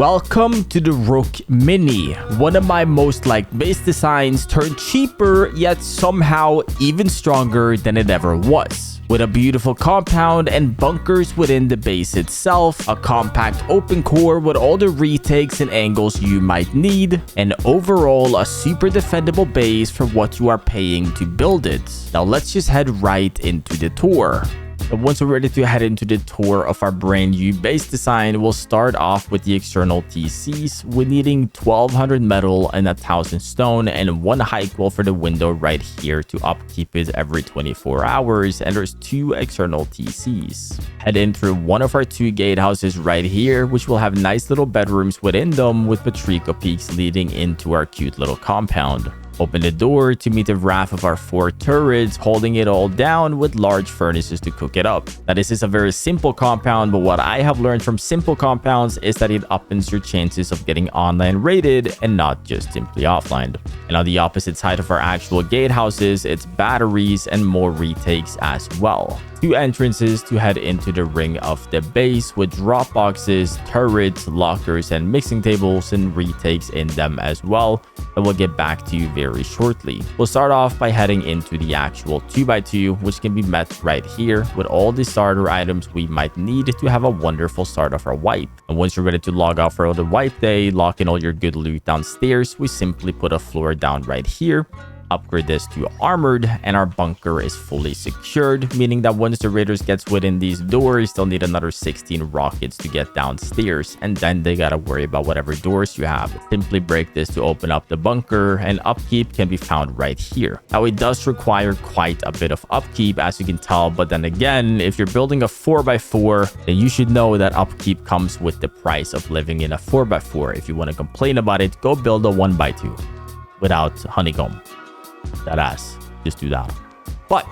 Welcome to the Rook Mini, one of my most liked base designs turned cheaper yet somehow even stronger than it ever was. With a beautiful compound and bunkers within the base itself, a compact open core with all the retakes and angles you might need, and overall a super defendable base for what you are paying to build it. Now let's just head right into the tour. And once we're ready to head into the tour of our brand new base design, we'll start off with the external TCs with needing 1200 metal and 1000 stone and 1 high wall for the window right here to upkeep it every 24 hours, and there's 2 external TCs. Head in through one of our 2 gatehouses right here, which will have nice little bedrooms within them with Patrico peaks leading into our cute little compound. Open the door to meet the wrath of our 4 turrets, holding it all down with large furnaces to cook it up. Now this is a very simple compound, but what I have learned from simple compounds is that it uppens your chances of getting online rated and not just simply offline. And on the opposite side of our actual gatehouses, it's batteries and more retakes as well. 2 entrances to head into the ring of the base with drop boxes, turrets, lockers, and mixing tables and retakes in them as well that we'll get back to you very shortly. We'll start off by heading into the actual 2x2, which can be met right here with all the starter items we might need to have a wonderful start of our wipe. And once you're ready to log out for the wipe day, lock in all your good loot downstairs, we simply put a floor down right here, upgrade this to armored, and our bunker is fully secured, meaning that once the raiders gets within these doors, they'll need another 16 rockets to get downstairs, and then they gotta worry about whatever doors you have. Simply break this to open up the bunker, and upkeep can be found right here. Now it does require quite a bit of upkeep, as you can tell, but then again, if you're building a 4x4, then you should know that upkeep comes with the price of living in a 4x4. If you want to complain about it, go build a 1x2 without honeycomb. That ass, just do that. But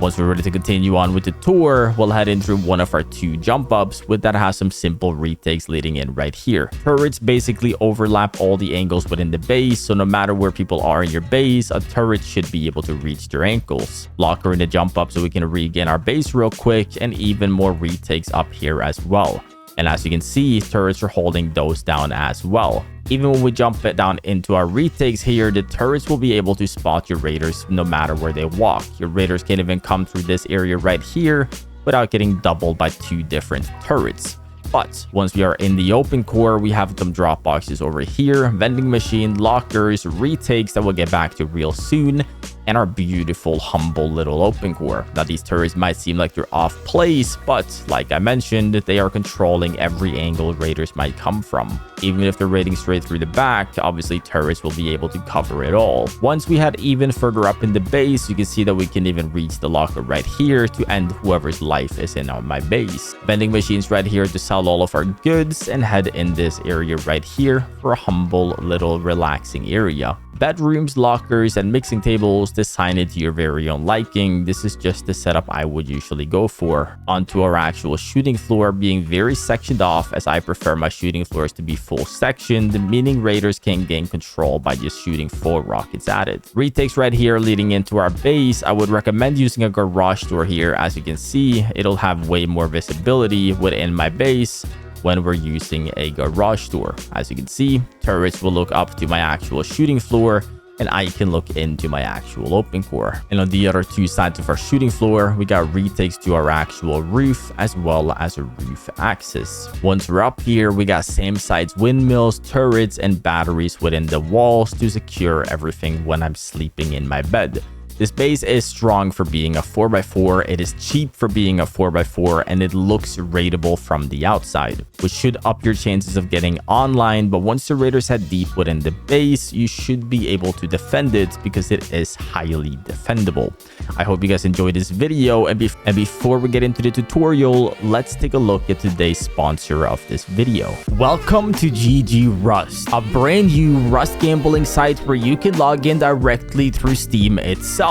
once we're ready to continue on with the tour, we'll head in through one of our 2 jump ups with that has some simple retakes leading in right here. Turrets basically overlap all the angles within the base, so no matter where people are in your base, a turret should be able to reach their ankles. Locker in the jump up so we can regain our base real quick, and even more retakes up here as well. And as you can see, turrets are holding those down as well. Even when we jump it down into our retakes here, the turrets will be able to spot your raiders no matter where they walk. Your raiders can't even come through this area right here without getting doubled by 2 different turrets. But once we are in the open core, we have some drop boxes over here, vending machine, lockers, retakes that we'll get back to real soon, and our beautiful, humble little open core. Now, these turrets might seem like they're off place, but like I mentioned, they are controlling every angle raiders might come from. Even if they're raiding straight through the back, obviously turrets will be able to cover it all. Once we head even further up in the base, you can see that we can even reach the locker right here to end whoever's life is in on my base. Vending machines right here to sell all of our goods, and head in this area right here for a humble little relaxing area. Bedrooms, lockers, and mixing tables, design it to your very own liking. This is just the setup I would usually go for. Onto our actual shooting floor, being very sectioned off, as I prefer my shooting floors to be full sectioned, meaning raiders can gain control by just shooting 4 rockets at it. Retakes right here leading into our base. I would recommend using a garage door here. As you can see, it'll have way more visibility within my base when we're using a garage door. As you can see, turrets will look up to my actual shooting floor, and I can look into my actual open core. And on the other 2 sides of our shooting floor, we got retakes to our actual roof as well as a roof access. Once we're up here, we got same size windmills, turrets, and batteries within the walls to secure everything when I'm sleeping in my bed. This base is strong for being a 4x4, it is cheap for being a 4x4, and it looks raidable from the outside, which should up your chances of getting online. But once the raiders head deep within the base, you should be able to defend it because it is highly defendable. I hope you guys enjoyed this video, and before we get into the tutorial, let's take a look at today's sponsor of this video. Welcome to GG Rust, a brand new Rust gambling site where you can log in directly through Steam itself.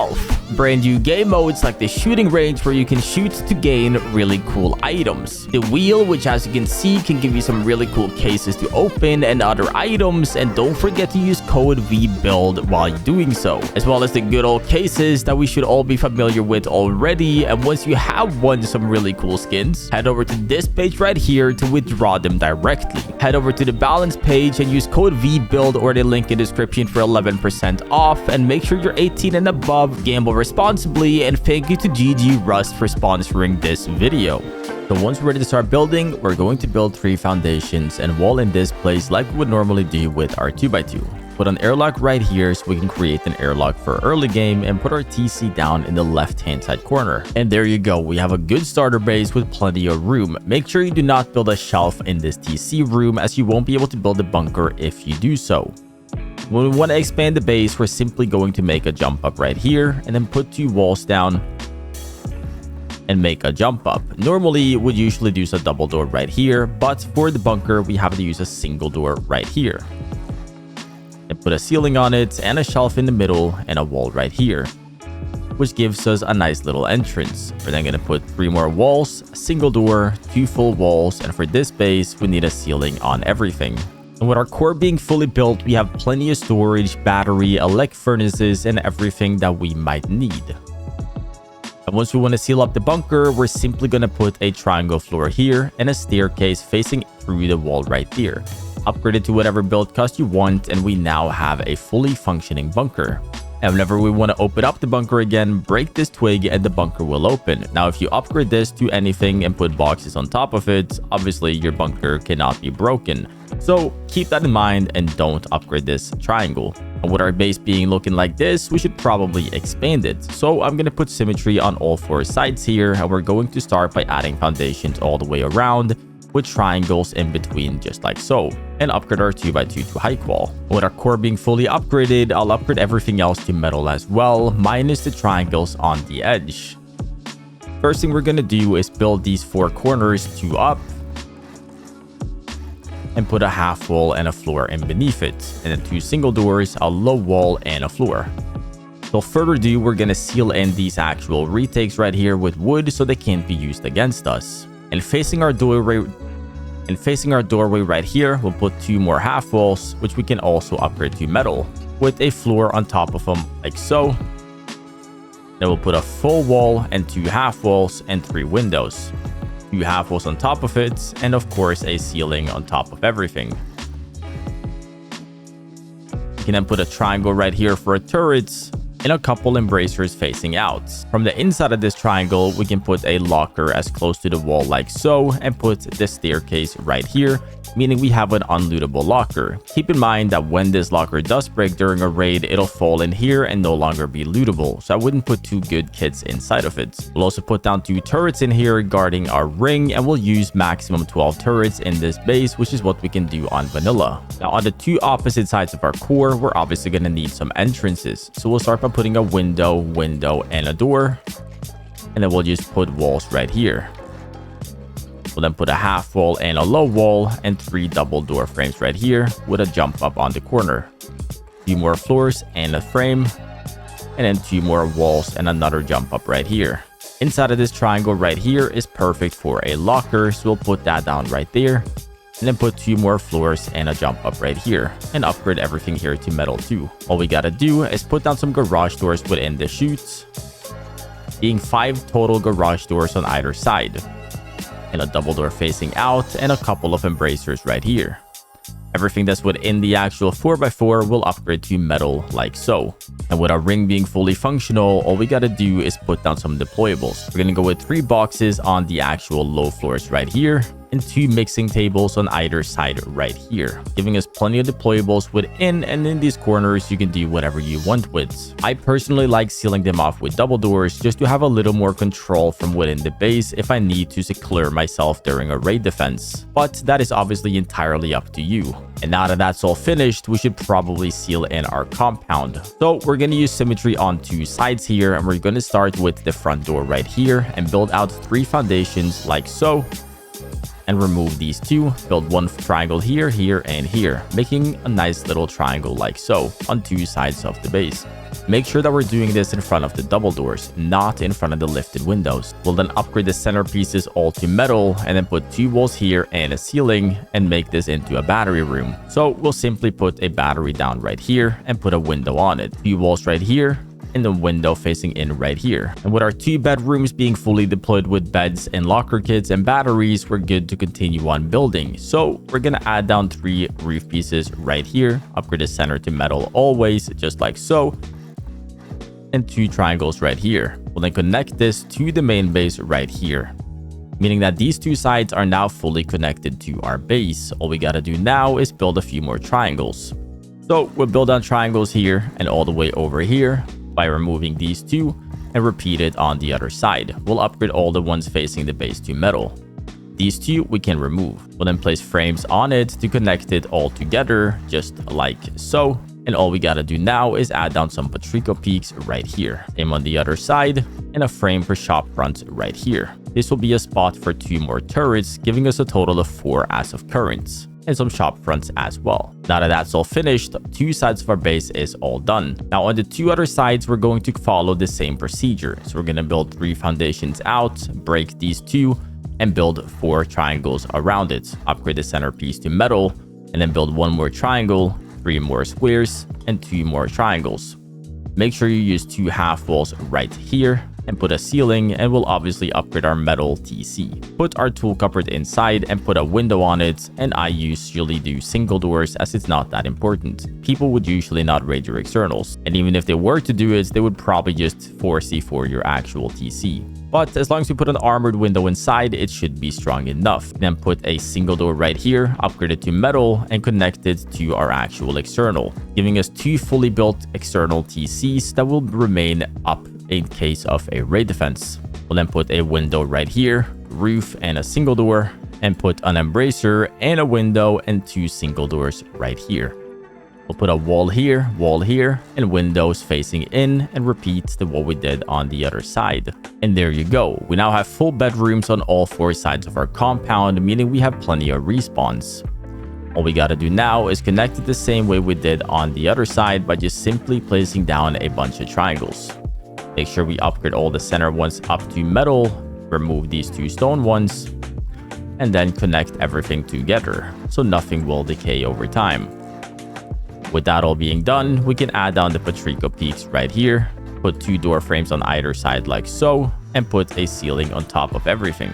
Brand new game modes like the shooting range where you can shoot to gain really cool items. The wheel, which as you can see can give you some really cool cases to open and other items, and don't forget to use code VBUILD while you're doing so, as well as the good old cases that we should all be familiar with already. And once you have won some really cool skins, head over to this page right here to withdraw them directly. Head over to the balance page and use code VBUILD or the link in the description for 11% off, and make sure you're 18 and above, gamble responsibly, and thank you to GG Rust for sponsoring this video. So once we're ready to start building, we're going to build 3 foundations and wall in this place like we would normally do with our 2x2. Put an airlock right here so we can create an airlock for early game, and put our TC down in the left hand side corner. And there you go, we have a good starter base with plenty of room. Make sure you do not build a shelf in this TC room, as you won't be able to build a bunker if you do so. When we want to expand the base, we're simply going to make a jump up right here and then put 2 walls down and make a jump up. Normally would usually use a double door right here, but for the bunker we have to use a single door right here. And put a ceiling on it and a shelf in the middle and a wall right here, which gives us a nice little entrance. We're then going to put 3 more walls, a single door, 2 full walls, and for this base we need a ceiling on everything. And with our core being fully built, we have plenty of storage, battery, elect furnaces, and everything that we might need. And once we want to seal up the bunker, we're simply going to put a triangle floor here and a staircase facing through the wall right there. Upgrade it to whatever build cost you want, and we now have a fully functioning bunker. And whenever we want to open up the bunker again, break this twig and the bunker will open. Now, if you upgrade this to anything and put boxes on top of it, obviously your bunker cannot be broken. So keep that in mind and don't upgrade this triangle. And with our base being looking like this, we should probably expand it. So I'm going to put symmetry on all 4 sides here, and we're going to start by adding foundations all the way around with triangles in between, just like so, and upgrade our 2x2 to height wall. With our core being fully upgraded, I'll upgrade everything else to metal as well, minus the triangles on the edge. First thing we're going to do is build these 4 corners 2 up and put a half wall and a floor in beneath it, and then 2 single doors, a low wall, and a floor. So further ado, we're going to seal in these actual retakes right here with wood so they can't be used against us. And facing our doorway right here, we'll put 2 more half walls, which we can also upgrade to metal, with a floor on top of them like so. Then we'll put a full wall and 2 half walls and 3 windows, 2 half walls on top of it, and of course a ceiling on top of everything. We can then put a triangle right here for a turret and a couple embracers facing out. From the inside of this triangle, we can put a locker as close to the wall like so, and put the staircase right here, meaning we have an unlootable locker. Keep in mind that when this locker does break during a raid, it'll fall in here and no longer be lootable, so I wouldn't put 2 good kits inside of it. We'll also put down 2 turrets in here guarding our ring, and we'll use maximum 12 turrets in this base, which is what we can do on vanilla. Now on the 2 opposite sides of our core, we're obviously going to need some entrances, so we'll start by putting a window, and a door, and then we'll just put walls right here. We'll then put a half wall and a low wall and 3 double door frames right here with a jump up on the corner. 2 more floors and a frame, and then 2 more walls and another jump up right here. Inside of this triangle right here is perfect for a locker, so we'll put that down right there, and then put 2 more floors and a jump up right here, and upgrade everything here to metal too. All we gotta do is put down some garage doors within the chutes, being 5 total garage doors on either side, and a double door facing out, and a couple of embracers right here. Everything that's within the actual 4x4 will upgrade to metal like so. And with our ring being fully functional, all we gotta do is put down some deployables. We're gonna go with 3 boxes on the actual low floors right here, and 2 mixing tables on either side right here, giving us plenty of deployables within, and in these corners you can do whatever you want with. I personally like sealing them off with double doors just to have a little more control from within the base if I need to secure myself during a raid defense, but that is obviously entirely up to you. And now that that's all finished, we should probably seal in our compound. So we're going to use symmetry on 2 sides here, and we're going to start with the front door right here and build out 3 foundations like so, and remove these 2, build 1 triangle here, here, and here, making a nice little triangle like so on 2 sides of the base. Make sure that we're doing this in front of the double doors, not in front of the lifted windows. We'll then upgrade the centerpieces all to metal and then put 2 walls here and a ceiling and make this into a battery room. So we'll simply put a battery down right here and put a window on it. 2 walls right here and the window facing in right here. And with our 2 bedrooms being fully deployed with beds and locker kits and batteries, we're good to continue on building. So we're gonna add down 3 roof pieces right here, upgrade the center to metal always, just like so, and 2 triangles right here. We'll then connect this to the main base right here, meaning that these 2 sides are now fully connected to our base. All we gotta do now is build a few more triangles. So we'll build on triangles here and all the way over here by removing these 2 and repeat it on the other side. We'll upgrade all the ones facing the base to metal. These 2 we can remove. We'll then place frames on it to connect it all together, just like so. And all we gotta do now is add down some Patrico peaks right here. Same on the other side, and a frame for shop front right here. This will be a spot for 2 more turrets, giving us a total of 4 as of current, and some shop fronts as well. Now that that's all finished, 2 sides of our base is all done. Now on the 2 other sides, we're going to follow the same procedure. So we're gonna build 3 foundations out, break these 2, and build 4 triangles around it. Upgrade the centerpiece to metal, and then build 1 more triangle, 3 more squares, and 2 more triangles. Make sure you use 2 half walls right here and put a ceiling, and we'll obviously upgrade our metal TC. Put our tool cupboard inside and put a window on it, and I usually do single doors as it's not that important. People would usually not raid your externals, and even if they were to do it, they would probably just 4C4 your actual TC. But as long as you put an armored window inside, it should be strong enough. Then put a single door right here, upgrade it to metal, and connect it to our actual external, giving us 2 fully built external TCs that will remain up in case of a raid defense. We'll then put a window right here, roof, and a single door, and put an embracer and a window and 2 single doors right here. We'll put a wall here, and windows facing in, and repeat the what we did on the other side. And there you go. We now have full bedrooms on all 4 sides of our compound, meaning we have plenty of respawns. All we gotta do now is connect it the same way we did on the other side by just simply placing down a bunch of triangles. Make sure we upgrade all the center ones up to metal, remove these 2 stone ones, and then connect everything together so nothing will decay over time. With that all being done, we can add down the Patrico peaks right here, put 2 door frames on either side like so, and put a ceiling on top of everything.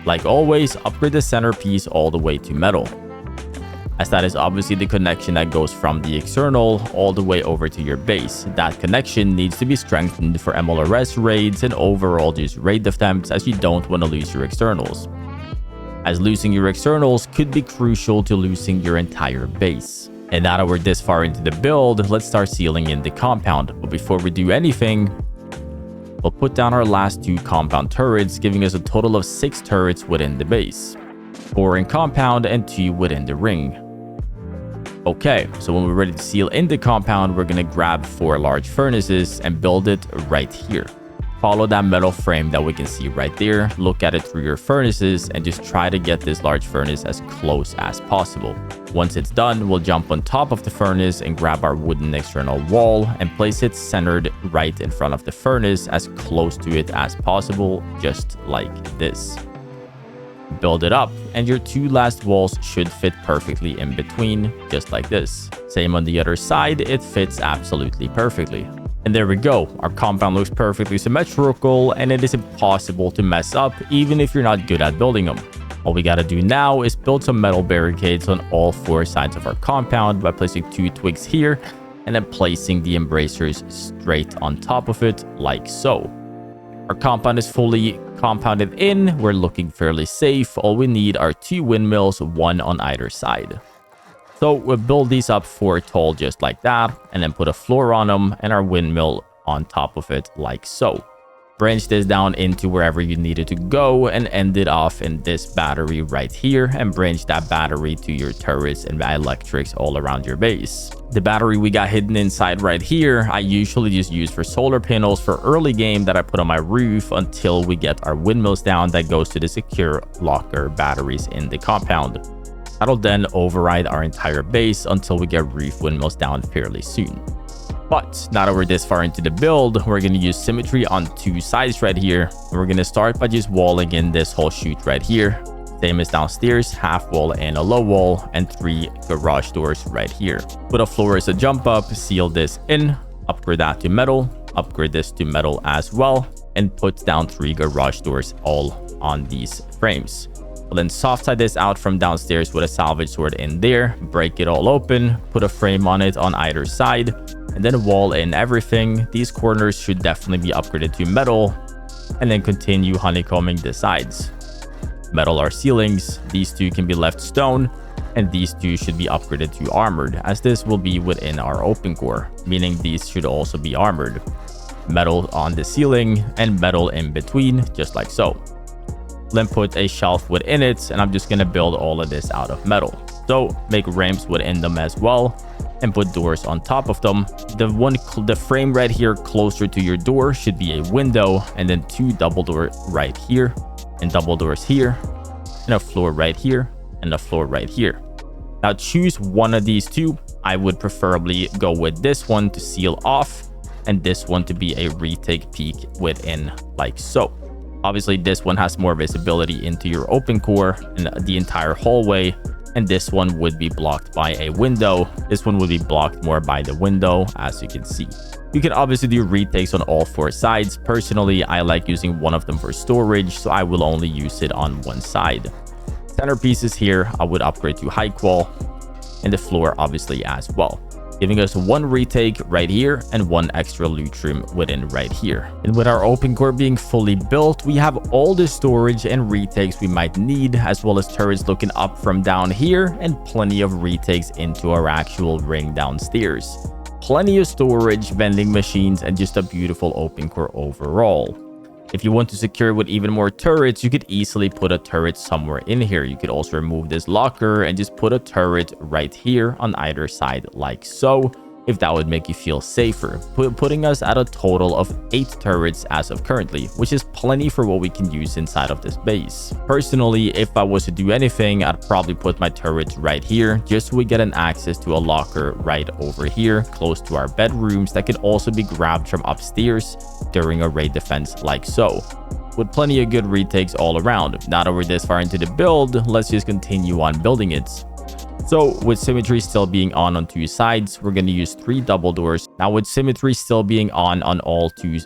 Like always, upgrade the centerpiece all the way to metal, as that is obviously the connection that goes from the external all the way over to your base. That connection needs to be strengthened for MLRS raids and overall just raid attempts, as you don't want to lose your externals, as losing your externals could be crucial to losing your entire base. And now that we're this far into the build, let's start sealing in the compound. But before we do anything, we'll put down our last 2 compound turrets, giving us a total of 6 turrets within the base, 4 in compound and 2 within the ring. Okay, so when we're ready to seal in the compound, we're gonna grab 4 large furnaces and build it right here. Follow that metal frame that we can see right there, look at it through your furnaces, and just try to get this large furnace as close as possible. Once it's done, we'll jump on top of the furnace and grab our wooden external wall and place it centered right in front of the furnace, as close to it as possible, just like this. Build it up, and your 2 last walls should fit perfectly in between, just like this. Same on the other side, it fits absolutely perfectly. And there we go, our compound looks perfectly symmetrical, and it is impossible to mess up even if you're not good at building them. All we gotta do now is build some metal barricades on all 4 sides of our compound by placing 2 twigs here and then placing the embracers straight on top of it like so. Our compound is fully compounded in, we're looking fairly safe. All we need are 2 windmills, 1 on either side. So we'll build these up 4 tall just like that, and then put a floor on them and our windmill on top of it like so. Branch this down into wherever you need it to go and end it off in this battery right here, and branch that battery to your turrets and electrics all around your base. The battery we got hidden inside right here, I usually just use for solar panels for early game that I put on my roof until we get our windmills down that goes to the secure locker batteries in the compound. That'll then override our entire base until we get roof windmills down fairly soon. But now that we're this far into the build, we're going to use symmetry on 2 sides right here. And we're going to start by just walling in this whole chute right here. Same as downstairs, half wall and a low wall, and 3 garage doors right here. Put a floor as a jump up, seal this in, upgrade that to metal, upgrade this to metal as well, and put down 3 garage doors all on these frames. We'll then soft side this out from downstairs with a salvage sword in there, break it all open, put a frame on it on either side, and then wall in everything. These corners should definitely be upgraded to metal, and then continue honeycombing the sides. Metal are ceilings, these 2 can be left stone, and these 2 should be upgraded to armored, as this will be within our open core, meaning these should also be armored. Metal on the ceiling and metal in between, just like so. Then put a shelf within it, and I'm just going to build all of this out of metal. So make ramps within them as well, and put doors on top of them. The frame right here closer to your door should be a window, and then 2 double door right here, and double doors here, and a floor right here, and a floor right here. Now choose one of these 2. I would preferably go with this one to seal off, and this one to be a retake peak within, like so. Obviously, this one has more visibility into your open core and the entire hallway, and this one would be blocked by a window. This one would be blocked more by the window, as you can see. You can obviously do retakes on all 4 sides. Personally, I like using one of them for storage, so I will only use it on one side. Centerpieces here, I would upgrade to high qual, and the floor obviously as well, giving us 1 retake right here and 1 extra loot room within right here. And with our open core being fully built, we have all the storage and retakes we might need, as well as turrets looking up from down here, and plenty of retakes into our actual ring downstairs. Plenty of storage, vending machines, and just a beautiful open core overall. If you want to secure it with even more turrets, you could easily put a turret somewhere in here. You could also remove this locker and just put a turret right here on either side, like so, if that would make you feel safer, putting us at a total of 8 turrets as of currently, which is plenty for what we can use inside of this base. Personally, if I was to do anything, I'd probably put my turrets right here, just so we get an access to a locker right over here, close to our bedrooms, that could also be grabbed from upstairs during a raid defense, like so. With plenty of good retakes all around. Now that we're this far into the build, let's just continue on building it. So with symmetry still being on 2 sides, we're going to use 3 double doors. Now with symmetry still being on 2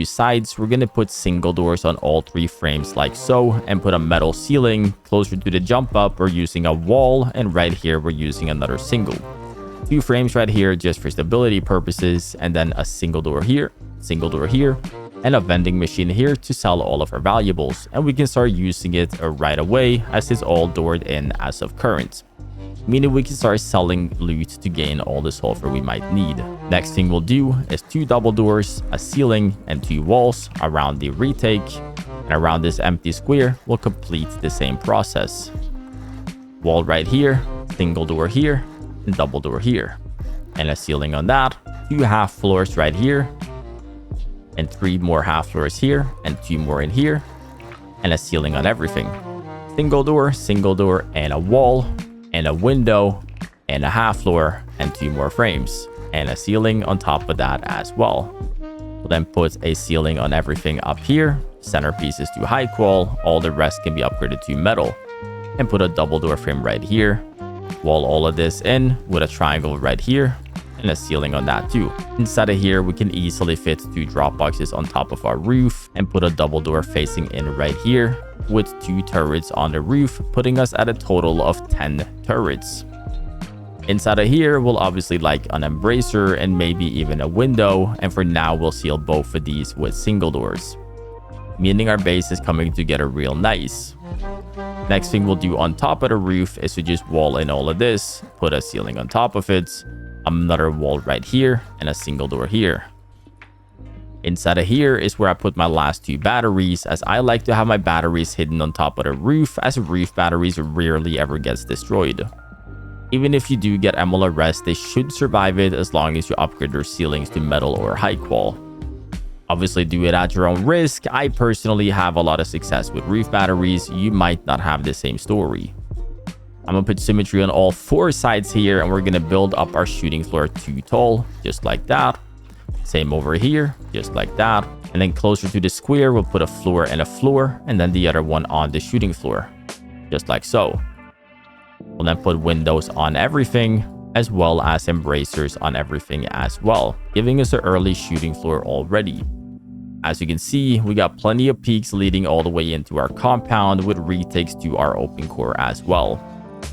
sides, we're going to put single doors on all 3 frames, like so, and put a metal ceiling closer to the jump up. We're using a wall, and right here we're using another single. 2 frames right here just for stability purposes, and then a single door here, and a vending machine here to sell all of our valuables, and we can start using it right away, as it's all doored in as of current, meaning we can start selling loot to gain all the sulfur we might need. Next thing we'll do is 2 double doors, a ceiling, and 2 walls around the retake, and around this empty square we'll complete the same process. Wall right here, single door here, and double door here, and a ceiling on that, 2 half floors right here, and 3 more half floors here, and 2 more in here, and a ceiling on everything. Single door, and a wall, and a window, and a half floor, and 2 more frames, and a ceiling on top of that as well. We'll then put a ceiling on everything up here, centerpieces to high qual, all the rest can be upgraded to metal, and put a double door frame right here, wall all of this in with a triangle right here, and a ceiling on that too. Inside of here, we can easily fit 2 drop boxes on top of our roof, and put a double door facing in right here with 2 turrets on the roof, putting us at a total of 10 turrets. Inside of here, we'll obviously like an embracer and maybe even a window, and for now we'll seal both of these with single doors, meaning our base is coming together real nice. Next thing we'll do on top of the roof is to just wall in all of this, put a ceiling on top of it, another wall right here, and a single door here. Inside of here is where I put my last 2 batteries, as I like to have my batteries hidden on top of the roof, as roof batteries rarely ever gets destroyed. Even if you do get ML arrest, they should survive it as long as you upgrade your ceilings to metal or high qual. Obviously do it at your own risk. I personally have a lot of success with roof batteries. You might not have the same story. I'm gonna put symmetry on all 4 sides here, and we're gonna build up our shooting floor 2 tall, just like that. Same over here, just like that. And then closer to the square, we'll put a floor, and then the other one on the shooting floor, just like so. We'll then put windows on everything, as well as embracers on everything as well, giving us an early shooting floor already. As you can see, we got plenty of peaks leading all the way into our compound with retakes to our open core as well.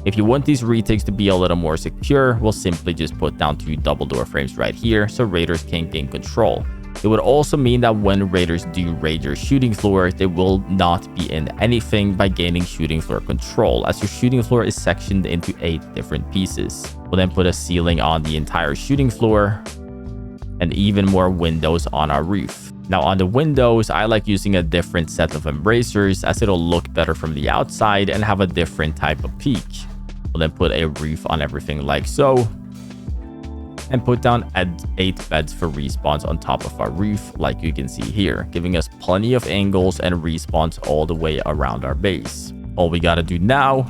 If you want these retakes to be a little more secure, we'll simply just put down 2 double door frames right here so raiders can't gain control. It would also mean that when raiders do raid your shooting floor, they will not be in anything by gaining shooting floor control, as your shooting floor is sectioned into 8 different pieces. We'll then put a ceiling on the entire shooting floor and even more windows on our roof. Now on the windows, I like using a different set of embracers as it'll look better from the outside and have a different type of peak. We'll then put a roof on everything like so, and put down 8 beds for respawns on top of our roof like you can see here, giving us plenty of angles and respawns all the way around our base. All we gotta do now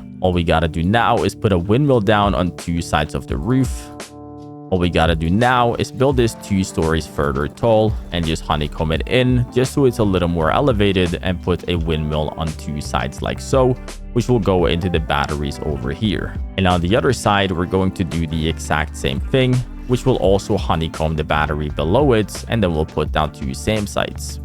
is put a windmill down on 2 sides of the roof. All we gotta do now is build this 2 stories further tall and just honeycomb it in just so it's a little more elevated, and put a windmill on 2 sides like so, which will go into the batteries over here. And on the other side, we're going to do the exact same thing, which will also honeycomb the battery below it, and then we'll put down 2 SAM sites.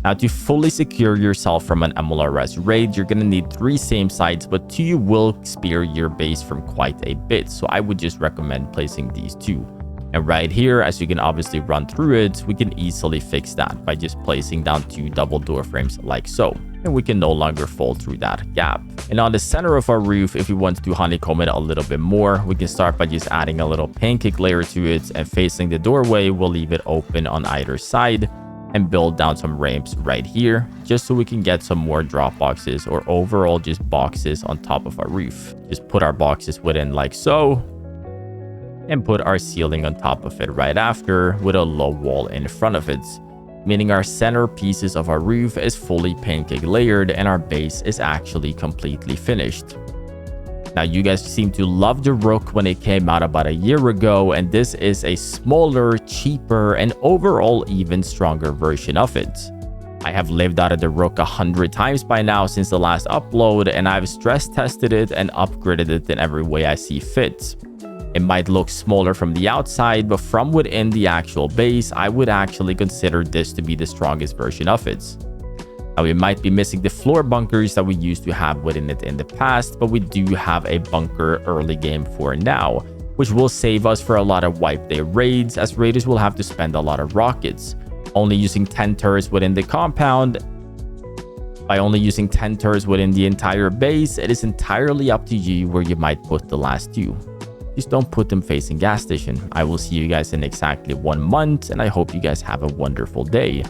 Now to fully secure yourself from an MLRS raid, you're going to need 3 SAM sites, but 2 will spare your base from quite a bit, so I would just recommend placing these 2. And right here, as you can obviously run through it, we can easily fix that by just placing down 2 double door frames like so, and we can no longer fall through that gap. And on the center of our roof, if we want to honeycomb it a little bit more, we can start by just adding a little pancake layer to it, and facing the doorway, we'll leave it open on either side and build down some ramps right here, just so we can get some more drop boxes, or overall just boxes on top of our roof. Just put our boxes within like so, and put our ceiling on top of it right after with a low wall in front of it, meaning our center pieces of our roof is fully pancake layered and our base is actually completely finished. Now you guys seem to love the Rook when it came out about a year ago, and this is a smaller, cheaper, and overall even stronger version of it. I have lived out of the Rook 100 times by now since the last upload, and I've stress tested it and upgraded it in every way I see fit. It might look smaller from the outside, but from within the actual base, I would actually consider this to be the strongest version of it. Now, we might be missing the floor bunkers that we used to have within it in the past, but we do have a bunker early game for now, which will save us for a lot of wipe day raids, as raiders will have to spend a lot of rockets. Only using 10 turrets within the compound. By only using 10 turrets within the entire base, it is entirely up to you where you might put the last 2. Just don't put them facing gas station. I will see you guys in exactly 1 month, and I hope you guys have a wonderful day.